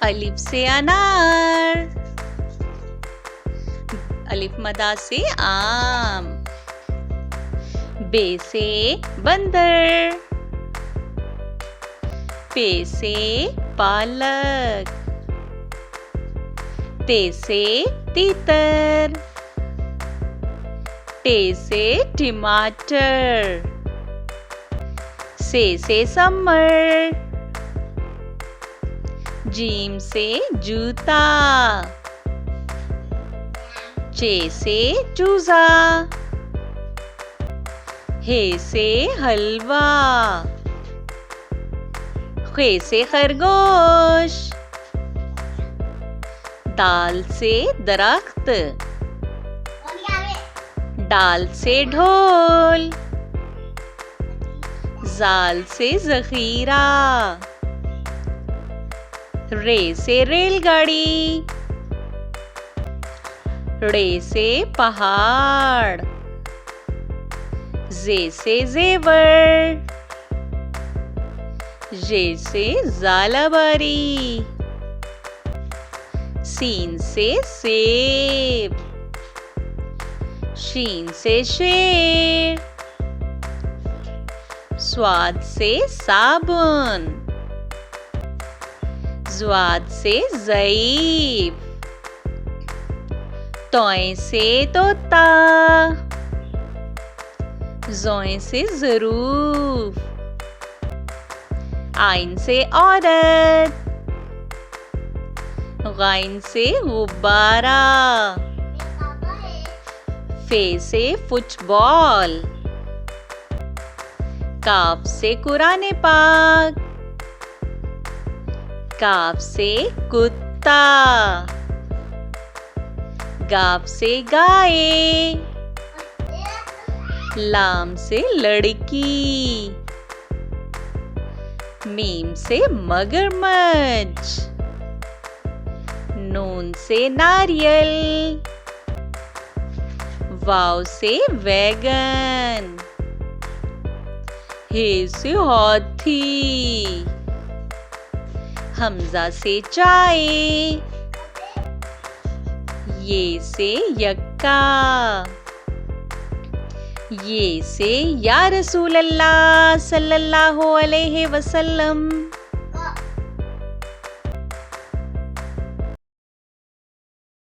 अलिफ से अनार, अलिफ मदा से आम। बे से बंदर, पे से पालक, ते से तीतर, टे से टमाटर, से समर, जीम से जूता, चे से चूजा, हे से हलवा, खे से खरगोश, दाल से दरख्त, डाल से ढोल, जाल से जखीरा, रे से रेलगाड़ी, रे से पहाड़, जे से जेवर, जे से जालाबारी, सीन से सेब, शीन से शेर, स्वाद से साबुन, ज्वाद से ज़ईफ, तोय से तोता, ज़ोय से ज़रूफ, आइन से औरत, गाइन से गुब्बारा, फे से फुटबॉल, काफ से कुरान पाक, काफ से कुत्ता, गाफ से गाय, लाम से लड़की, मीम से मगरमच्छ, नून से नारियल, वाव से वैगन, हे से हाथी, हमजा से चाय, ये से यक्का, ये से या रसूल अल्लाह सल्लल्लाहु अलैहि वसल्लम।